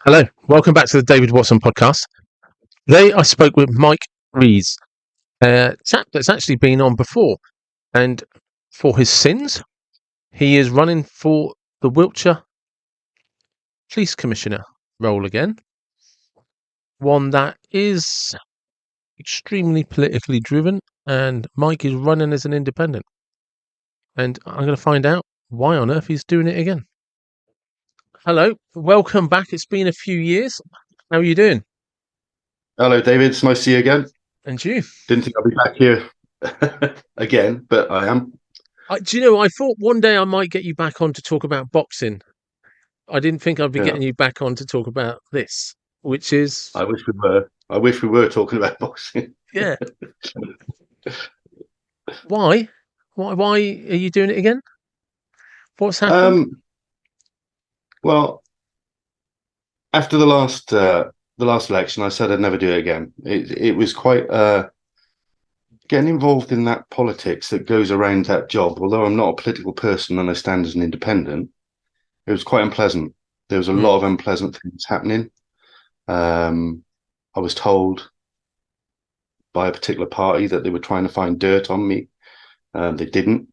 Hello, welcome back to the David Watson podcast. Today I spoke with Mike Rees, a chap that's actually been on before, and for his sins, he is running for the Wiltshire Police Commissioner role again. One that is extremely politically driven, and Mike is running as an independent. And I'm going to find out why on earth he's doing it again. Hello, welcome back. It's been a few years. How are you doing? Hello, David. It's nice to see you again. And you? Didn't think I'd be back here again, but I am. Do you know, I thought one day I might get you back on to talk about boxing. I didn't think I'd be Yeah, getting you back on to talk about this, which is, I wish we were. I wish we were talking about boxing. yeah. Why? Why are you doing it again? What's happened? Um, well, after the last election, I said I'd never do it again. It was quite getting involved in that politics that goes around that job. Although I'm not a political person and I stand as an independent, it was quite unpleasant. There was a Mm, lot of unpleasant things happening. I was told by a particular party that they were trying to find dirt on me. They didn't.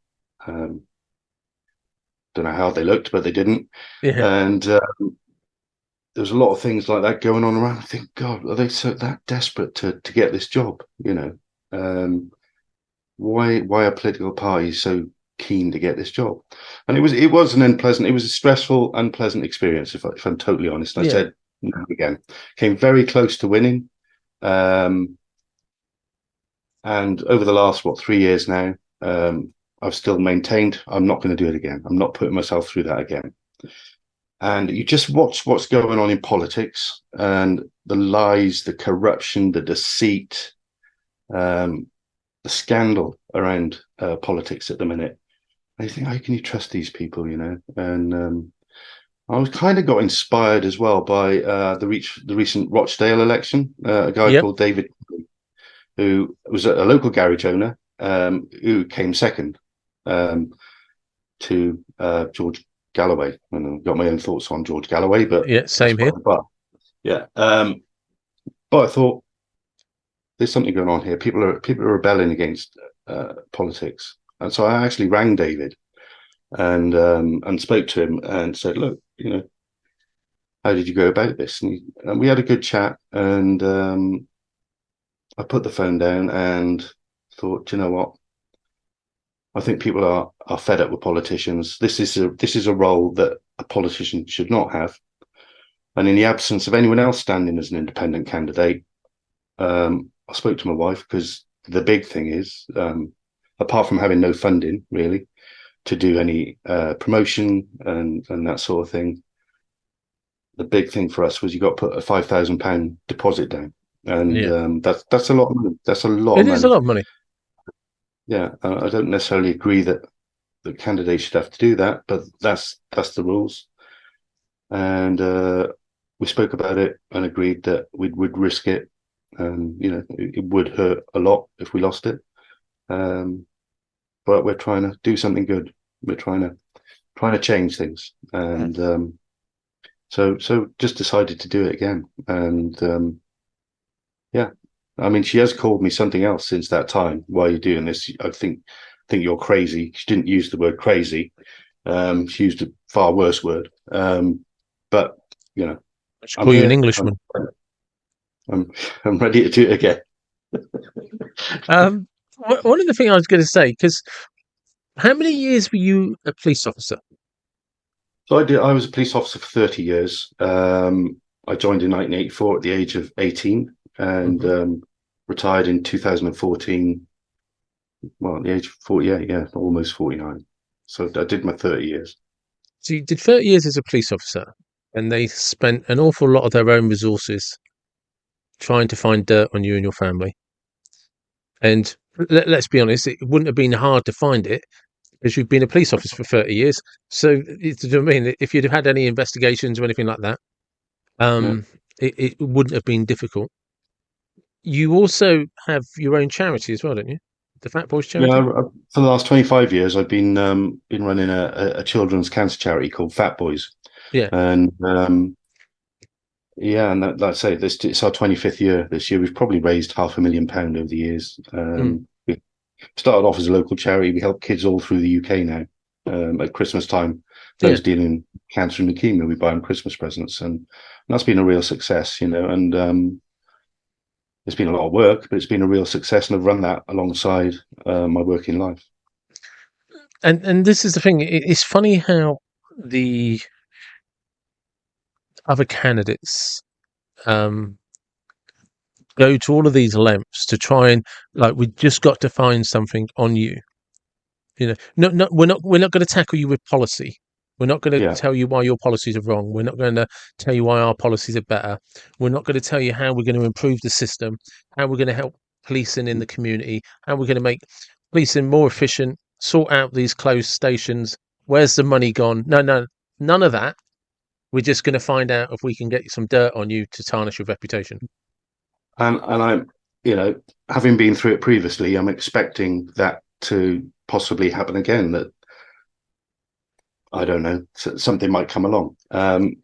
Um, don't know how they looked, but they didn't. yeah, And there was a lot of things like that going on around. I think, God, are they so that desperate to get this job? Um, why are political parties so keen to get this job? And it was an unpleasant, it was a stressful, unpleasant experience. If I'm totally honest, I yeah, said no again. Came very close to winning, um, and over the last 3 years now, I've still maintained I'm not going to do it again. I'm not putting myself through that again. And you just watch what's going on in politics and the lies, the corruption, the deceit, um, the scandal around politics at the minute. And you think, how can you trust these people? And I was kind of got inspired as well by the recent Rochdale election. A guy yep, called David, who was a local garage owner, who came second um, to George Galloway. And I've got my own thoughts on George Galloway, but yeah, that's same by here. the by. Yeah. But I thought there's something going on here. People are rebelling against politics, and so I actually rang David and spoke to him and said, look, how did you go about this? And we had a good chat, and I put the phone down and thought, you know what? I think people are fed up with politicians. This is a role that a politician should not have. And in the absence of anyone else standing as an independent candidate, I spoke to my wife because the big thing is, apart from having no funding really to do any promotion and that sort of thing, the big thing for us was you got to put a £5,000 deposit down, and Yeah, that's a lot of money. That's a lot of it is a money. lot of money. Yeah, I don't necessarily agree that the candidates should have to do that, but that's the rules. And we spoke about it and agreed that we'd risk it. It would hurt a lot if we lost it. Um, but we're trying to do something good. We're trying to change things, Mm. and so just decided to do it again. And yeah, I mean, she has called me something else since that time. Why are you doing this? I think you're crazy. She didn't use the word crazy. She used a far worse word. But you know, I should I'm call you an here. Englishman. I'm I'm ready to do it again. Um, one of the things I was going to say, because how many years were you a police officer? So I did. I was a police officer for 30 years. I joined in 1984 at the age of 18 and Hmm. retired in 2014. Well, at the age of 48, yeah, almost 49. So I did my 30 years. So you did 30 years as a police officer, and they spent an awful lot of their own resources trying to find dirt on you and your family. And let's be honest, it wouldn't have been hard to find it because you've been a police officer for 30 years. So, do you know what I mean? If you'd have had any investigations or anything like that, Yeah. um, it wouldn't have been difficult. You also have your own charity as well, don't you? The Fat Boys Yeah, charity? for the last 25 years, I've been running a children's cancer charity called Fat Boys, Yeah. and Yeah, and like I say, it's our 25th year this year. We've probably raised £500,000 over the years. Mm. We started off as a local charity. We help kids all through the UK now. At Christmas time, Yeah. those dealing with cancer and leukemia, we buy them Christmas presents, and that's been a real success, And it's been a lot of work, but it's been a real success, and I've run that alongside my working life. And this is the thing. It's funny how the other candidates um, go to all of these lengths to try and like we just got to find something on you. No, we're not going to tackle you with policy. We're not going to Yeah, tell you why your policies are wrong. We're not going to tell you why our policies are better. We're not going to tell you how we're going to improve the system, how we're going to help policing in the community, how we're going to make policing more efficient, sort out these closed stations. Where's the money gone? No, none of that. We're just going to find out if we can get some dirt on you to tarnish your reputation. and I'm, having been through it previously, I'm expecting that to possibly happen again. That I don't know, something might come along. None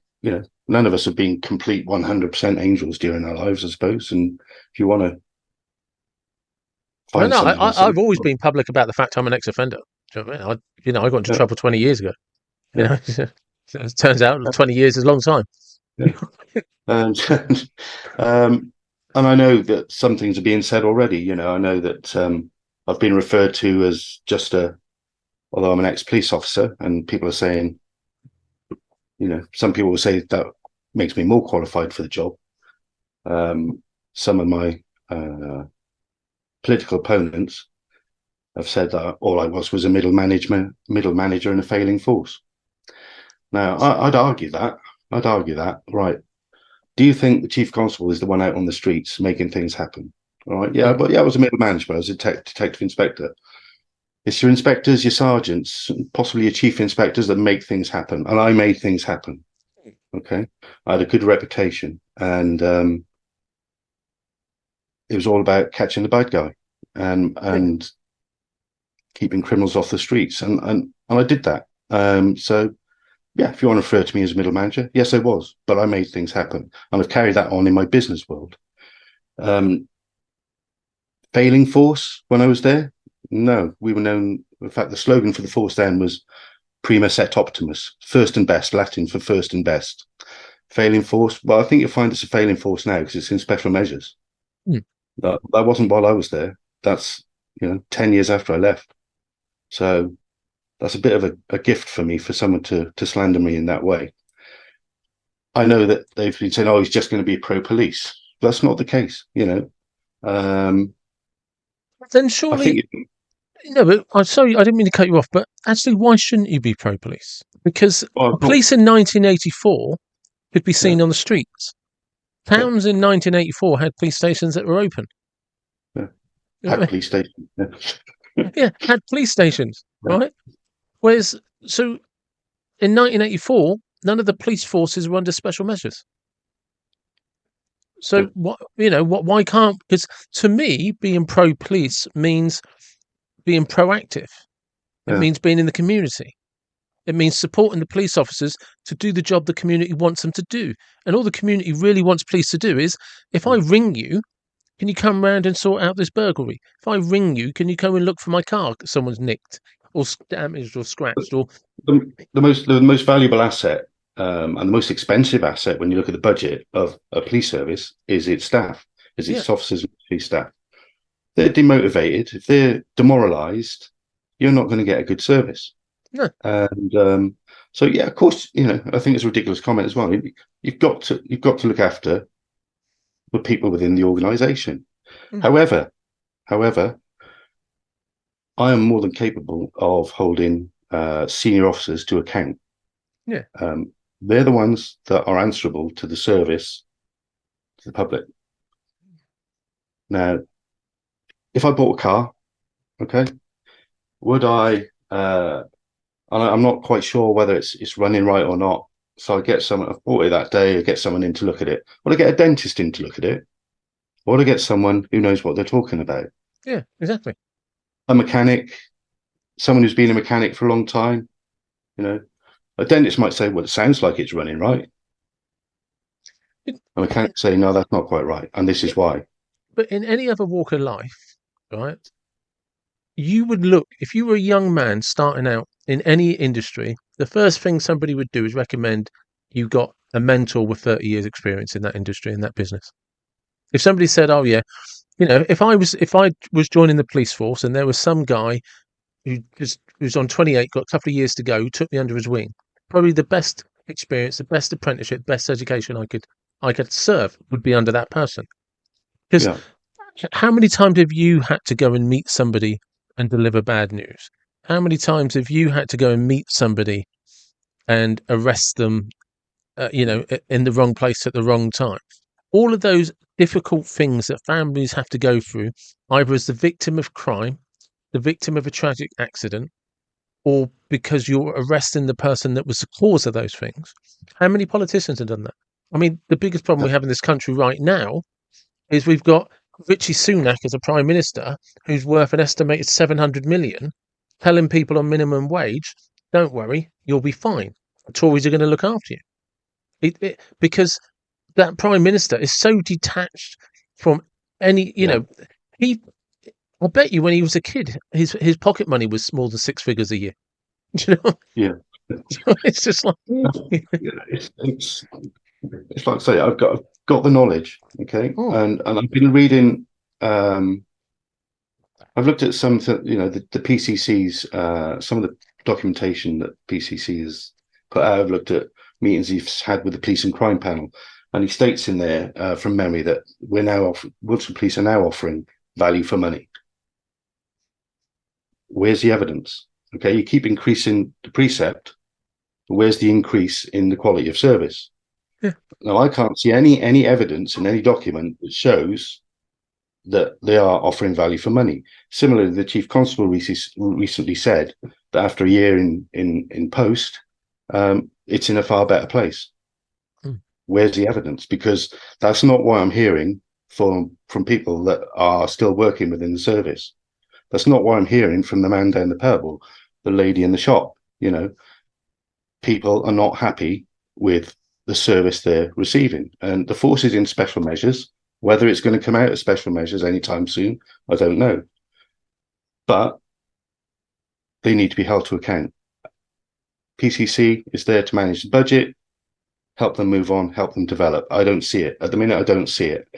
of us have been complete 100% angels during our lives, I suppose. And if you want to No, find no, something in I've some, always been public about the fact I'm an ex-offender. Do you know what I mean? I got into yeah, trouble 20 years ago. You yeah, know, it turns out 20 years is a long time. yeah. And and I know that some things are being said already. I know that I've been referred to as just although I'm an ex-police officer, and people are saying, some people will say that makes me more qualified for the job. Some of my political opponents have said that all I was a middle manager in a failing force. Now, I'd argue that. I'd argue that. Right. Do you think the chief constable is the one out on the streets making things happen? All right. Yeah, Mm. but yeah, I was a middle manager. I was a detective inspector. It's your inspectors, your sergeants, possibly your chief inspectors that make things happen. And I made things happen. Okay. I had a good reputation, and it was all about catching the bad guy and Yeah. and keeping criminals off the streets, and I did that. So yeah, if you want to refer to me as a middle manager, yes, I was, but I made things happen, and I've carried that on in my business world. Um, Failing force when I was there, no, we were known. In fact, the slogan for the force then was "Prima et optimus," first and best, Latin for first and best. Failing force, well, I think you'll find it's a failing force now because it's in special measures. Mm. That wasn't while I was there. That's 10 years after I left. So that's a bit of a gift for me for someone to slander me in that way. I know that they've been saying, "Oh, he's just going to be pro police." That's not the case. Um, Then I surely, think no, but I'm sorry, I didn't mean to cut you off, but actually, why shouldn't you be pro-police? Because well, police in 1984 could be yeah, seen on the streets. yeah, Towns in 1984 had police stations that were open. yeah. You know Had what police station. Yeah. I mean? Yeah, had police stations, Yeah. right? Whereas, so in 1984, none of the police forces were under special measures. So Yeah. what what? Why can't? Because to me, being pro police means being proactive. It Yeah. means being in the community. It means supporting the police officers to do the job the community wants them to do. And all the community really wants police to do is, if I ring you, can you come round and sort out this burglary? If I ring you, can you come and look for my car? Someone's nicked or damaged or scratched or The most valuable asset, and the most expensive asset when you look at the budget of a police service is its staff, is yeah, its officers and police staff. They're demotivated, if they're demoralised, you're not going to get a good service. no, And so, yeah, of course, I think it's a ridiculous comment as well. You've got to look after the people within the organisation. mm, However, I am more than capable of holding senior officers to account. yeah, They're the ones that are answerable to the service, to the public. Now, if I bought a car, okay, would I? I'm not quite sure whether it's running right or not. So I get someone. I bought it that day. I get someone in to look at it. Would I get a dentist in to look at it? Or would I get someone who knows what they're talking about? yeah, exactly. A mechanic, someone who's been a mechanic for a long time. You know, a dentist might say, "Well, it sounds like it's running right." And I can't say, no, that's not quite right. And this is why. But in any other walk of life, right, you would look, if you were a young man starting out in any industry, the first thing somebody would do is recommend you got a mentor with 30 years experience in that industry, in that business. If somebody said, oh yeah, if I was joining the police force and there was some guy who's on 28, got a couple of years to go, who took me under his wing, probably the best experience, the best apprenticeship, best education I could serve would be under that person. Because Yeah. how many times have you had to go and meet somebody and deliver bad news? How many times have you had to go and meet somebody and arrest them, in the wrong place at the wrong time? All of those difficult things that families have to go through, either as the victim of crime, the victim of a tragic accident, or because you're arresting the person that was the cause of those things. How many politicians have done that? I mean, the biggest problem we have in this country right now is we've got Richie Sunak as a prime minister who's worth an estimated 700 million, telling people on minimum wage, don't worry, you'll be fine. The Tories are going to look after you. Because that prime minister is so detached from any, Yeah. he, I bet you when he was a kid, his pocket money was more than six figures a year. You know, Yeah. it's just like, It's like I say, I've got the knowledge, okay, oh, and I've been reading. I've looked at some, the PCC's, some of the documentation that PCC has put out. I've looked at meetings he's had with the police and crime panel, and he states in there, from memory, that Wiltshire Police are now offering value for money. Where's the evidence? Okay, you keep increasing the precept. Where's the increase in the quality of service? yeah, Now, I can't see any evidence in any document that shows that they are offering value for money. Similarly, the chief constable recently said that after a year in post, it's in a far better place. mm, Where's the evidence? Because that's not what I'm hearing from people that are still working within the service. That's not what I'm hearing from the man down the pub or the lady in the shop. People are not happy with the service they're receiving. And the force is in special measures. Whether it's going to come out of special measures anytime soon, I don't know. But they need to be held to account. PCC is there to manage the budget, help them move on, help them develop. I don't see it. At the minute, I don't see it.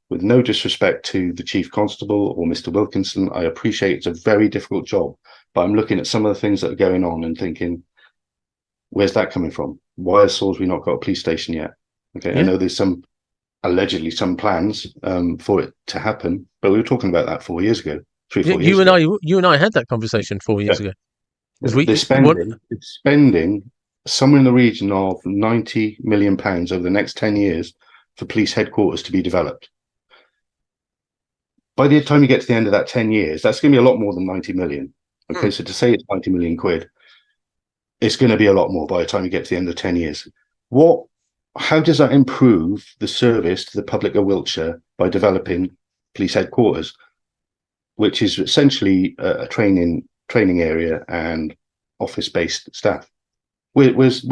With no disrespect to the Chief Constable or Mr. Wilkinson, I appreciate it's a very difficult job, but I'm looking at some of the things that are going on and thinking, where's that coming from? Why has Salisbury not got a police station yet? Okay, I yeah. know there's allegedly some plans for it to happen, but we were talking about that 4 years ago, three, Yeah, 4 years ago. you and I had that conversation 4 years Yeah. ago because They're spending somewhere in the region of £90 million over the next 10 years for police headquarters to be developed. By the time you get to the end of that 10 years, that's going to be a lot more than 90 million. Okay, so to say it's 90 million quid, it's going to be a lot more by the time you get to the end of 10 years. How does that improve the service to the public of Wiltshire by developing police headquarters, which is essentially a training area and office-based staff? How does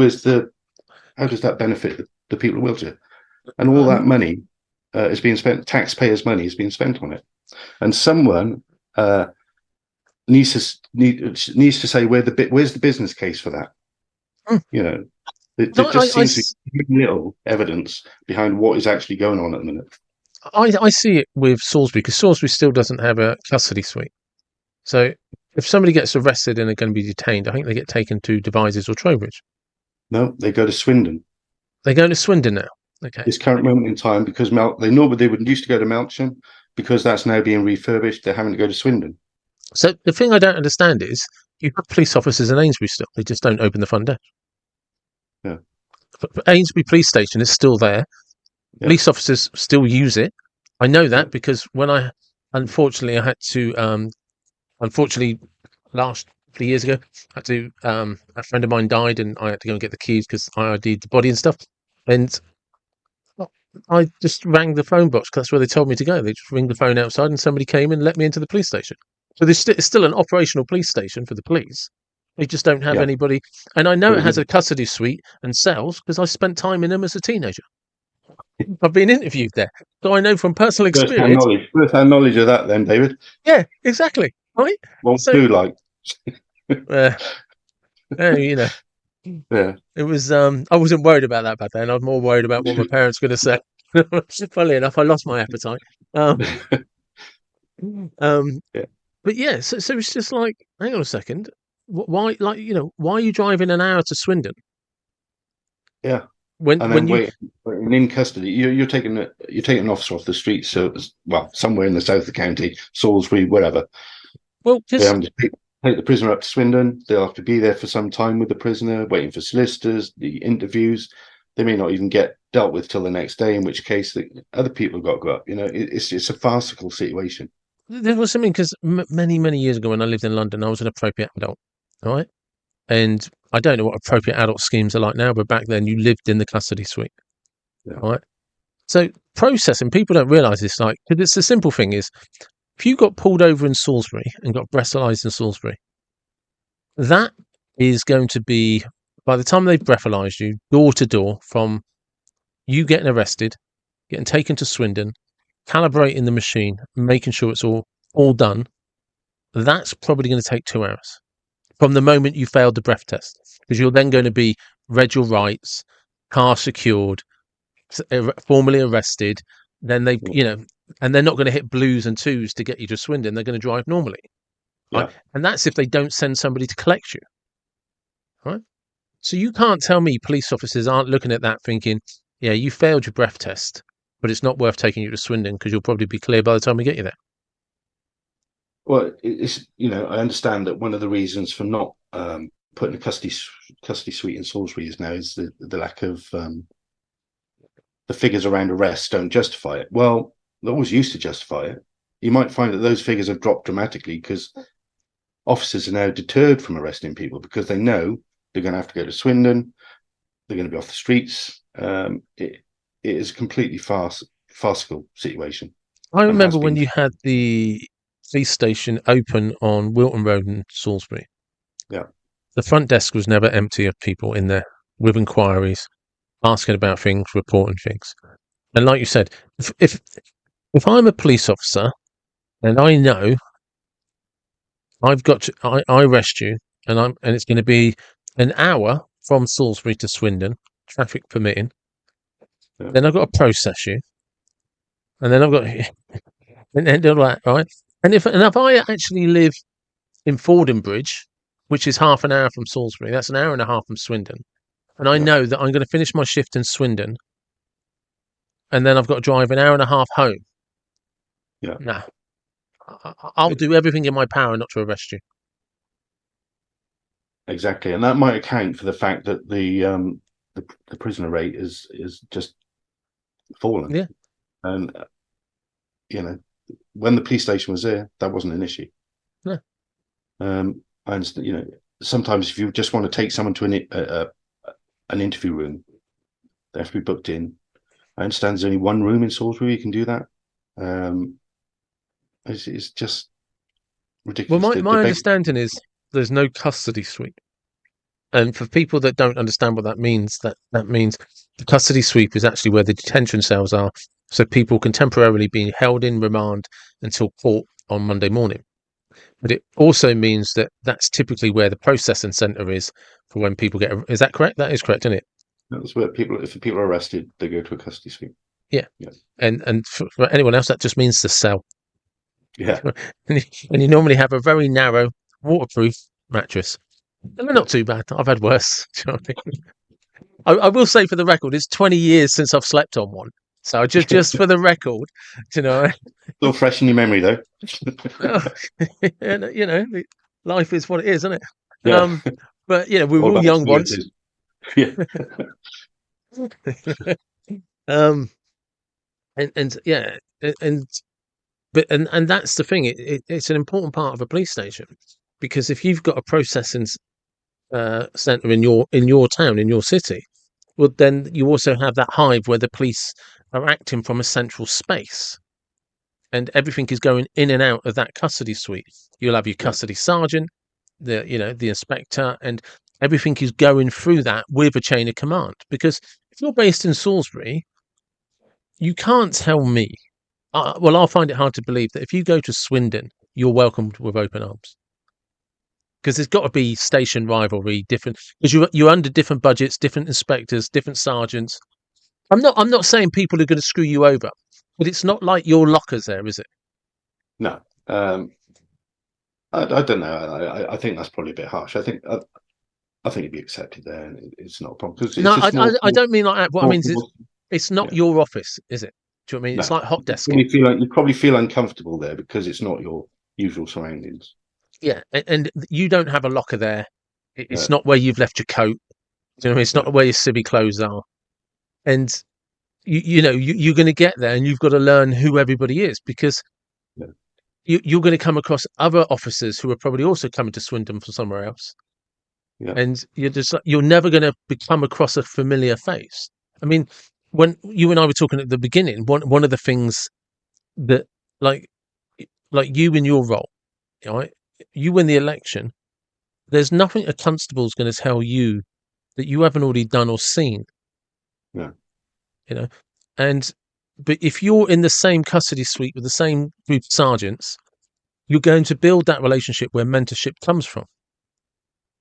that benefit the people of Wiltshire? And all that money is being spent, taxpayers' money is being spent on it. And someone needs to say where's the business case for that? There just seems to be little evidence behind what is actually going on at the minute. I see it with Salisbury because Salisbury still doesn't have a custody suite. So if somebody gets arrested and they're going to be detained, I think they get taken to Devizes or Trowbridge. No, they go to Swindon. They're going to Swindon now. Okay. This current moment in time, because they would used to go to Melksham, because that's now being refurbished, they're having to go to Swindon. So the thing I don't understand is you have police officers in Ainsbury still. They just don't open the front desk. Yeah. But Ainsbury Police Station is still there. Yeah. Police officers still use it. I know that because when I had to last 3 years ago, a friend of mine died and I had to go and get the keys because I ID'd the body and stuff. And I just rang the phone box because that's where they told me to go. They just ring the phone outside and somebody came and let me into the police station. So it's still an operational police station for the police. They just don't have anybody. And I know it has a custody suite and cells because I spent time in them as a teenager. I've been interviewed there, so I know from personal First-hand experience. knowledge. First-hand knowledge of that, then, David. Yeah, exactly. Right. What So, do like? uh, you know, Yeah. it was. I wasn't worried about that back then. I was more worried about what my parents were going to say. Funnily enough, I lost my appetite. Um, um, Yeah. but yeah, so it's just like, hang on a second, why, like, why are you driving an hour to Swindon Yeah. And when then you? waiting in custody. You're taking an officer off the street, so well, somewhere in the south of the county, Salisbury, wherever. Well, They just have to take the prisoner up to Swindon. They'll have to be there for some time with the prisoner, waiting for solicitors, the interviews. They may not even get dealt with till the next day, in which case the other people have got to go up. It's a farcical situation. there was something because many years ago when I lived in London, I was an appropriate adult, all right, and I don't know what appropriate adult schemes are like now, but back then you lived in the custody suite, Yeah. all right. So processing, people don't realise this, like, because it's the simple thing is, if you got pulled over in Salisbury and got breathalyzed in Salisbury, that is going to be, by the time they've breathalyzed you, door to door, from you getting arrested, getting taken to Swindon, calibrating the machine, making sure it's all done. That's probably going to take 2 hours from the moment you failed the breath test, because you're then going to be read your rights, car secured, formally arrested. Then and they're not going to hit blues and twos to get you to Swindon. They're going to drive normally, right? Yeah. And that's if they don't send somebody to collect you, right? So you can't tell me police officers aren't looking at that thinking, yeah, you failed your breath test, but it's not worth taking you to Swindon because you'll probably be clear by the time we get you there. Well, it's I understand that one of the reasons for not putting a custody suite in Salisbury is now is the lack of the figures around arrests don't justify it. Well, they always used to justify it. You might find that those figures have dropped dramatically because officers are now deterred from arresting people because they know they're going to have to go to Swindon. They're going to be off the streets. It is a completely farcical situation. I And has remember when been. you had the police station open on Wilton Road in Salisbury. Yeah. The front desk was never empty of people in there with inquiries, asking about things, reporting things. And like you said, if I'm a police officer and I know I arrest you and it's going to be an hour from Salisbury to Swindon, traffic permitting, Yeah. then I've got to process you, and then I've got and all that, right? And if I actually live in Fordingbridge, which is half an hour from Salisbury, that's an hour and a half from Swindon, and I Yeah. know that I'm going to finish my shift in Swindon, and then I've got to drive an hour and a half home. Yeah. Nah, I'll do everything in my power not to arrest you. Exactly, and that might account for the fact that the prisoner rate is just fallen. Yeah. And when the police station was there, that wasn't an issue. No. I understand. Sometimes if you just want to take someone to an interview room, they have to be booked in. I understand there's only one room in Salisbury you can do that. It's just ridiculous. Well, my understanding is there's no custody suite. And for people that don't understand what that means, that means the custody suite is actually where the detention cells are, so people can temporarily be held in remand until court on Monday morning. But it also means that that's typically where the processing centre is for when people get. Is that correct? That is correct, isn't it? That's where if people are arrested, they go to a custody suite. Yeah. Yeah. And for anyone else, that just means the cell. Yeah. And you normally have a very narrow, waterproof mattress. And they're not too bad. I've had worse. Do you know what I mean? I will say for the record, it's 20 years since I've slept on one. So just for the record, Still fresh in your memory, though. life is what it is, isn't it? Yeah. But we were All all about young once. Yeah. um, and yeah, and but that's the thing. It's an important part of a police station, because if you've got a processing centre in your town, in your city, well, then you also have that hive where the police are acting from a central space, and everything is going in and out of that custody suite. You'll have your custody sergeant, the inspector, and everything is going through that with a chain of command. Because if you're based in Salisbury, you can't tell me. Well, I'll find it hard to believe that if you go to Swindon, you're welcomed with open arms. Because there's got to be station rivalry, different because you're under different budgets, different inspectors, different sergeants. I'm not saying people are going to screw you over, but it's not like your lockers there, is it? No, I don't know. I think that's probably a bit harsh. I think it'd be accepted there, and it's not a problem because No, it's a small, I don't mean like that. What I mean is small. it's not Yeah, your office, is it? Do you know what I mean? It's no. like hot You desking. probably feel like you probably feel uncomfortable there because it's not your usual surroundings. Yeah, and you don't have a locker there. It's Yeah, not where you've left your coat. Do you know what I mean? It's yeah, not where your civvy clothes are. And you're going to get there, and you've got to learn who everybody is because yeah, you're going to come across other officers who are probably also coming to Swindon from somewhere else, yeah, and you're never going to come across a familiar face. I mean, when you and I were talking at the beginning, one of the things that like like you in your role, right? You win the election. There's nothing a constable's going to tell you that you haven't already done or seen, yeah, you know. And but if you're in the same custody suite with the same group of sergeants, you're going to build that relationship where mentorship comes from,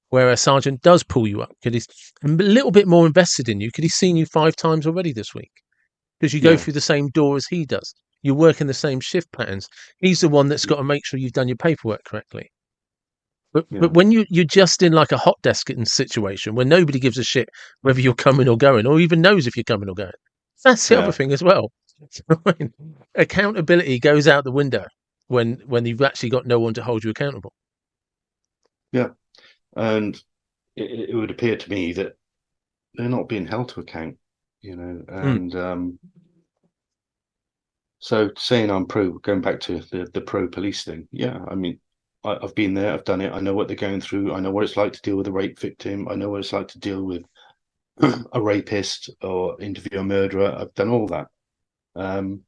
where a sergeant does pull you up because he's a little bit more invested in you because he's seen you 5 times already this week because you go yeah, through the same door as he does. You work in the same shift patterns. He's the one that's got to make sure you've done your paperwork correctly. But yeah, when you're just in like a hot desking situation where nobody gives a shit whether you're coming or going or even knows if you're coming or going, that's the other yeah, thing as well. I mean, accountability goes out the window when you've actually got no one to hold you accountable. yeah. And it would appear to me that they're not being held to account, Mm, and so saying I'm pro, going back to the pro police thing, yeah, I mean, I've been there, I've done it, I know what they're going through, I know what it's like to deal with a rape victim, I know what it's like to deal with a rapist or interview a murderer. I've done all that, um,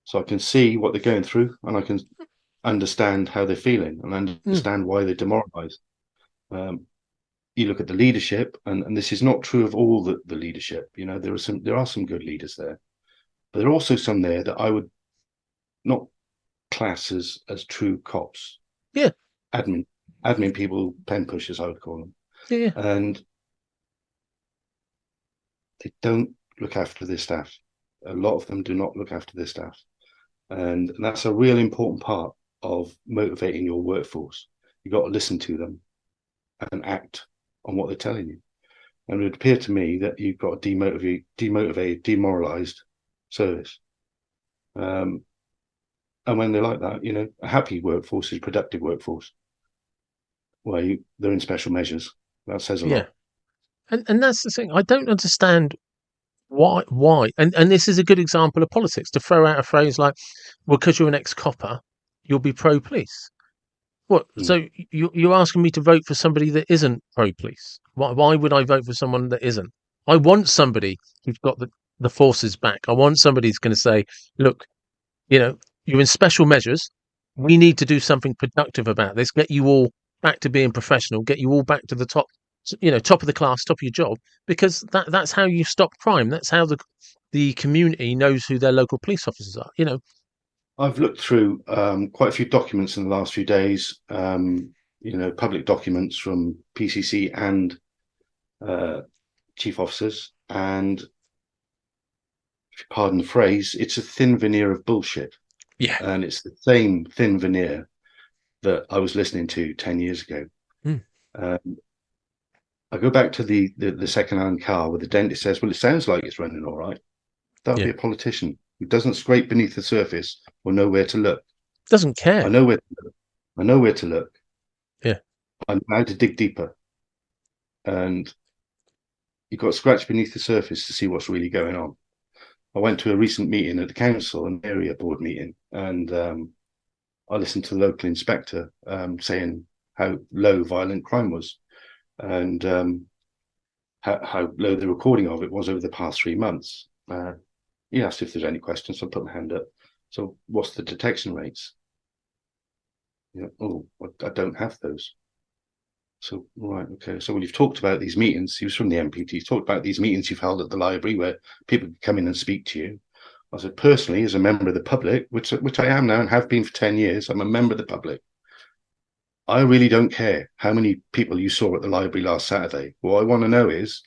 so I can see what they're going through, and I can understand how they're feeling, and mm, understand why they're demoralised. Um, you look at the leadership, and this is not true of all the leadership. There are some good leaders there, but there are also some there that I would not class as true cops, yeah, admin admin people, pen pushers, I would call them, yeah, yeah, and they don't look after their staff. A lot of them do not look after their staff, and that's a real important part of motivating your workforce. You've got to listen to them and act on what they're telling you. And it would appear to me that you've got a demoralized service. Um, and when they're like that, a happy workforce is a productive workforce where they're in special measures. That says a yeah. lot. And that's the thing. I don't understand why. And this is a good example of politics to throw out a phrase like, "Well, because you're an ex-copper, you'll be pro-police." What? Mm. So you're asking me to vote for somebody that isn't pro-police? Why would I vote for someone that isn't? I want somebody who's got the forces back. I want somebody who's going to say, "Look, you're in special measures. We need to do something productive about this. Get you all back to being professional. Get you all back to the top, top of the class, top of your job. Because that's how you stop crime. That's how the community knows who their local police officers are. I've looked through quite a few documents in the last few days, public documents from PCC and uh, chief officers. And if you pardon the phrase, it's a thin veneer of bullshit. Yeah. And it's the same thin veneer that I was listening to 10 years ago. Mm, Um, I go back to the second-hand car where the dentist says, well, it sounds like it's running all right. That'll yeah. be a politician who doesn't scrape beneath the surface or know where to look. Doesn't I care. know where to look. I know where to look. Yeah. I know how to dig deeper. And you've got to scratch beneath the surface to see what's really going on. I went to a recent meeting at the council, an area board meeting, and I listened to the local inspector saying how low violent crime was, and how low the recording of it was over the past 3 months. He asked if there's any questions, so I put my hand up. So, what's the detection rates? Oh, I don't have those. So, right, okay. So, well, you've talked about these meetings. He was from the MPT. You've talked about these meetings you've held at the library where people can come in and speak to you. I said, personally, as a member of the public, which I am now and have been for 10 years, I'm a member of the public. I really don't care how many people you saw at the library last Saturday. What I want to know is,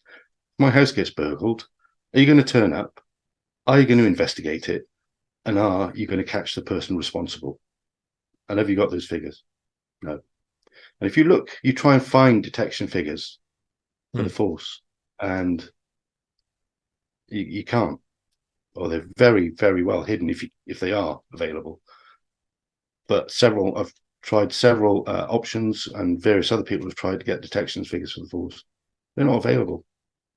my house gets burgled. Are you going to turn up? Are you going to investigate it? And are you going to catch the person responsible? And have you got those figures? No. And if you look, you try and find detection figures for the force, and you can't, or they're very, very well hidden if they are available. But I've tried several options, and various other people have tried to get detection figures for the force. They're not available,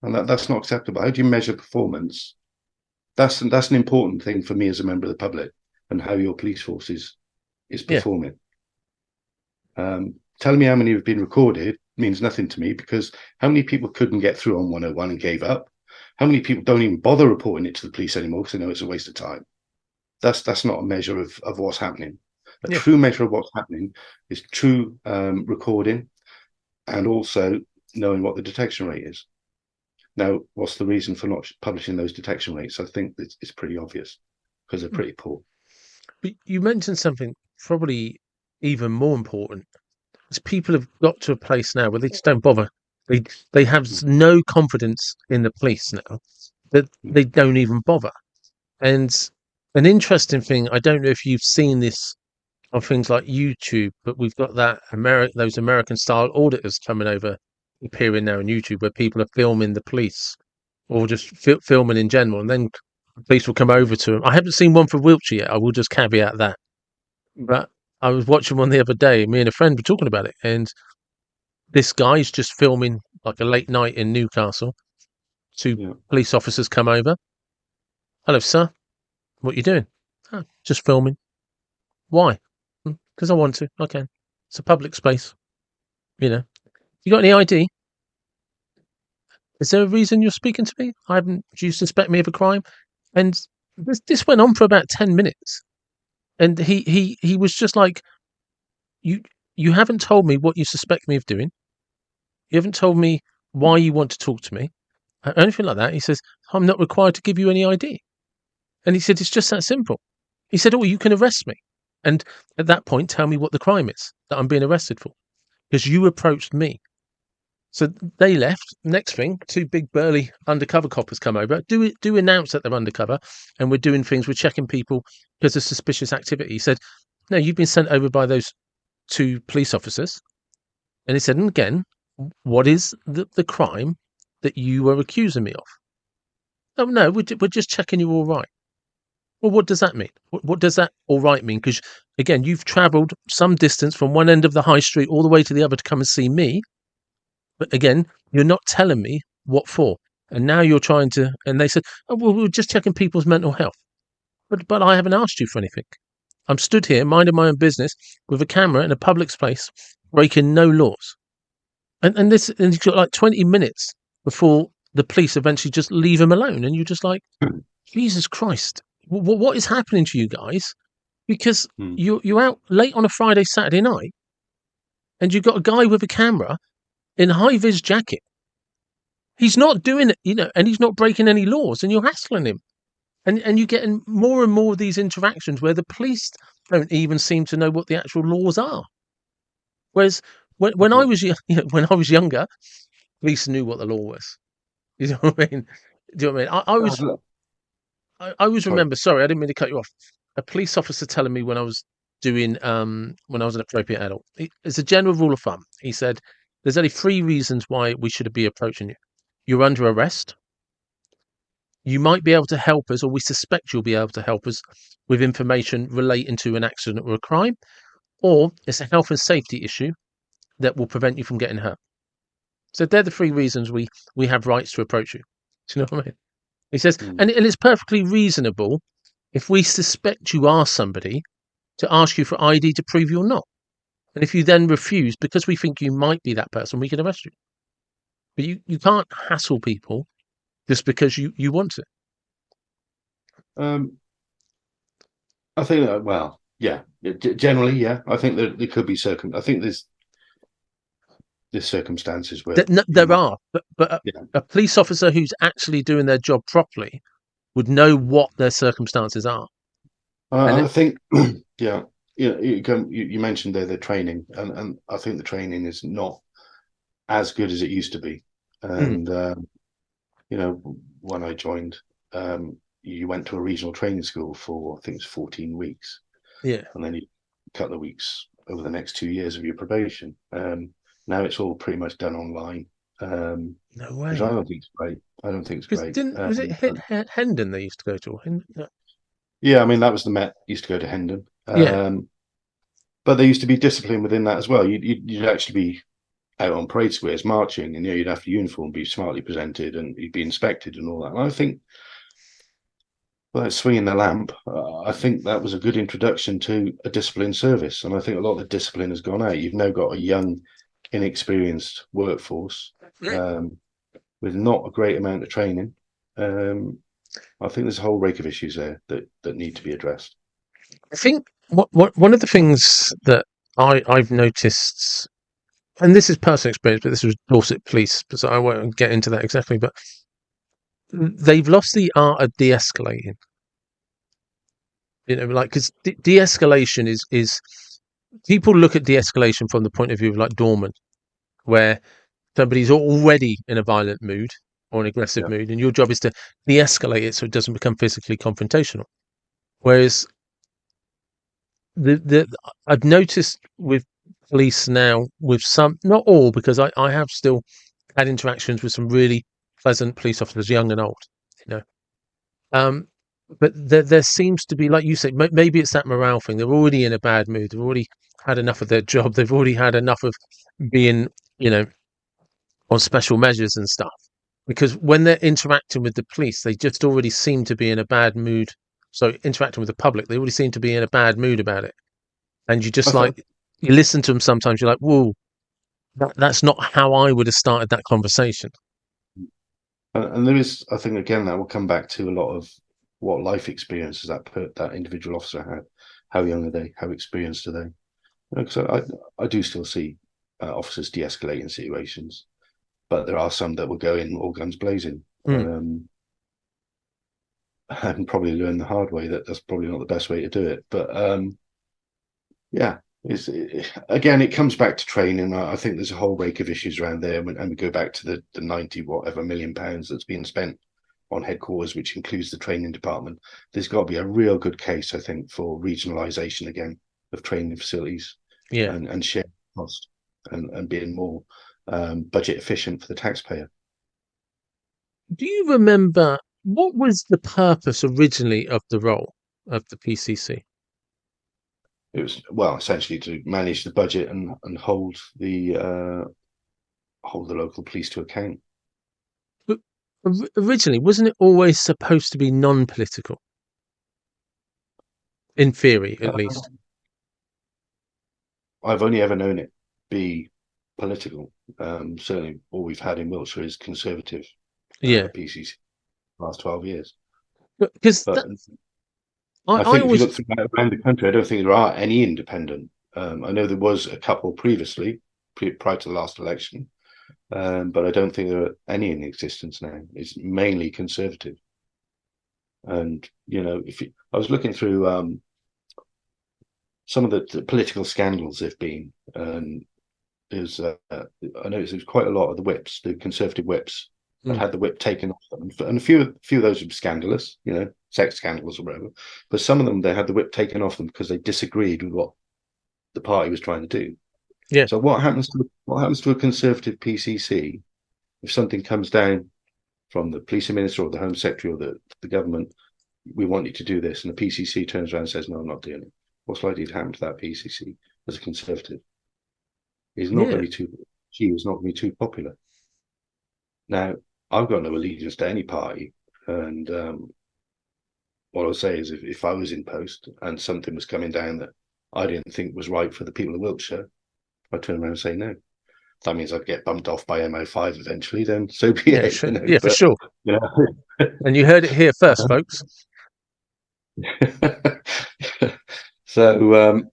and that's not acceptable. How do you measure performance? That's an important thing for me as a member of the public, and how your police force is performing. Telling me how many have been recorded means nothing to me, because how many people couldn't get through on 101 and gave up? How many people don't even bother reporting it to the police anymore because they know it's a waste of time? That's not a measure of what's happening. A true measure of what's happening is true recording, and also knowing what the detection rate is. Now, what's the reason for not publishing those detection rates? I think it's pretty obvious, because they're pretty poor. But you mentioned something probably even more important. Is people have got to a place now where they just don't bother. They have no confidence in the police now that they don't even bother. And an interesting thing, I don't know if you've seen this on things like YouTube, but we've got that those American style auditors coming over, appearing now on YouTube, where people are filming the police or just filming in general, and then the police will come over to them. I haven't seen one for Wiltshire yet. I will just caveat that, but I was watching one the other day. Me and a friend were talking about it, and this guy's just filming like a late night in Newcastle. Two police officers come over. Hello, sir. What are you doing? Oh, just filming. Why? Because I want to. I can. It's a public space. You know. You got any ID? Is there a reason you're speaking to me? I haven't. Do you suspect me of a crime? And this went on for about 10 minutes, and he was just like, you you haven't told me what you suspect me of doing. You haven't told me why you want to talk to me, anything like that. He says, I'm not required to give you any ID. And he said, it's just that simple. He said, oh, you can arrest me. And at that point, tell me what the crime is that I'm being arrested for, because you approached me. So they left. Next thing, two big burly undercover coppers come over, do announce that they're undercover, and we're doing things, we're checking people because of suspicious activity. He said, no, you've been sent over by those two police officers. And he said, and again, what is the crime that you were accusing me of? Oh, no, we're just checking you're all right. Well, what does that mean? What does that all right mean? Because, again, you've travelled some distance from one end of the high street all the way to the other to come and see me. But again, you're not telling me what for. And now you're trying to, and they said, oh, well, we're just checking people's mental health. But I haven't asked you for anything. I'm stood here minding my own business with a camera in a public space, breaking no laws. And you've got like 20 minutes before the police eventually just leave him alone. And you're just like, Jesus Christ, what is happening to you guys? Because you're out late on a Friday, Saturday night, and you've got a guy with a camera in a high-vis jacket. He's not doing it, and he's not breaking any laws, and you're hassling him. And you're getting more and more of these interactions where the police don't even seem to know what the actual laws are. Whereas when I was when I was younger, police knew what the law was. You know what I mean? Do you know what I mean? I always remember. Sorry, I didn't mean to cut you off. A police officer telling me when I was doing when I was an appropriate adult. As a general rule of thumb, he said, "There's only three reasons why we should be approaching you. You're under arrest. You might be able to help us, or we suspect you'll be able to help us with information relating to an accident or a crime, or it's a health and safety issue that will prevent you from getting hurt." So they're the three reasons we have rights to approach you. Do you know what I mean? He says, and it's perfectly reasonable if we suspect you are somebody to ask you for ID to prove you're not. And if you then refuse because we think you might be that person, we can arrest you. But you can't hassle people just because you want to. I think that, well, yeah, generally, yeah. I think that there could be I think there's circumstances where you There might, are, but yeah. a police officer who's actually doing their job properly would know what their circumstances are. And I think, yeah, you mentioned there the training, and I think the training is not as good as it used to be. mm, And when I joined, you went to a regional training school for I think it's 14 weeks, yeah, and then you cut the weeks over the next 2 years of your probation. Now it's all pretty much done online, no which I way. don't think is great. I don't think it's Because great. didn't was it Hendon they used to go to? No. Yeah, I mean that was the Met used to go to Hendon, Yeah, but there used to be discipline within that as well. You'd actually be out on parade squares marching, and you'd have your uniform be smartly presented, and you'd be inspected and all that. And I think, well, swinging the lamp, I think that was a good introduction to a disciplined service, and I think a lot of the discipline has gone out. You've now got a young, inexperienced workforce um, with not a great amount of training. Um, I think there's a whole rake of issues there that need to be addressed. I think what one of the things that I've noticed, and this is personal experience, but this was Dorset Police, so I won't get into that exactly. But they've lost the art of de-escalating. Like because de-escalation is people look at de-escalation from the point of view of like Dorman, where somebody's already in a violent mood or an aggressive Yeah, mood, and your job is to de-escalate it so it doesn't become physically confrontational. Whereas the I've noticed with police now, with some, not all, because I have still had interactions with some really pleasant police officers, young and old, you know. Um, but there seems to be, like you say, maybe it's that morale thing. They're already in a bad mood. They've already had enough of their job. They've already had enough of being, you know, on special measures and stuff. Because when they're interacting with the police, they just already seem to be in a bad mood. So interacting with the public, they already seem to be in a bad mood about it. And you I just thought, like, you listen to them sometimes, you're like, whoa, that's not how I would have started that conversation. and there is, I think, again, that will come back to a lot of what life experiences that individual officer had. How young are they? How experienced are they? Because I do still see officers de-escalating situations, but there are some that will go in all guns blazing, Mm. and probably learn the hard way that that's probably not the best way to do it. But yeah, again, it comes back to training. I think there's a whole rake of issues around there, and we go back to the 90 whatever million pounds that's being spent on headquarters, which includes the training department. There's got to be a real good case, I think, for regionalisation again of training facilities Yeah. and share cost and being more budget efficient for the taxpayer. Do you remember what was the purpose originally of the role of the PCC? It was, well, essentially to manage the budget and hold the local police to account. But originally, wasn't it always supposed to be non-political? In theory, at Uh, least. I've only ever known it be political. Certainly, all we've had in Wiltshire is conservative Yeah. PCC the last 12 years. Because But I I think if you always, look around the country, I don't think there are any independent. I know there was a couple previously, prior to the last election, but I don't think there are any in existence now. It's mainly conservative. And if I was looking through some of the political scandals there've been, and there's I noticed there's quite a lot of the whips, the conservative whips, that mm, had the whip taken off them, and a few of those were scandalous, sex scandals or whatever. But some of them they had the whip taken off them because they disagreed with what the party was trying to do. yeah, So what happens to a conservative PCC if something comes down from the police minister or the Home Secretary or the government? We want you to do this, and the PCC turns around and says, "No, I'm not doing it." What's likely to happen to that PCC as a conservative? He's not going yeah, to be too. She is not going to be too popular. Now, I've got no allegiance to any party, and what I'll say is, if I was in post and something was coming down that I didn't think was right for the people of Wiltshire, I'd turn around and say no. That means I'd get bumped off by MO5 eventually. Then so be yeah, it, sure, yeah, for But sure. you know, And you heard it here first, folks. so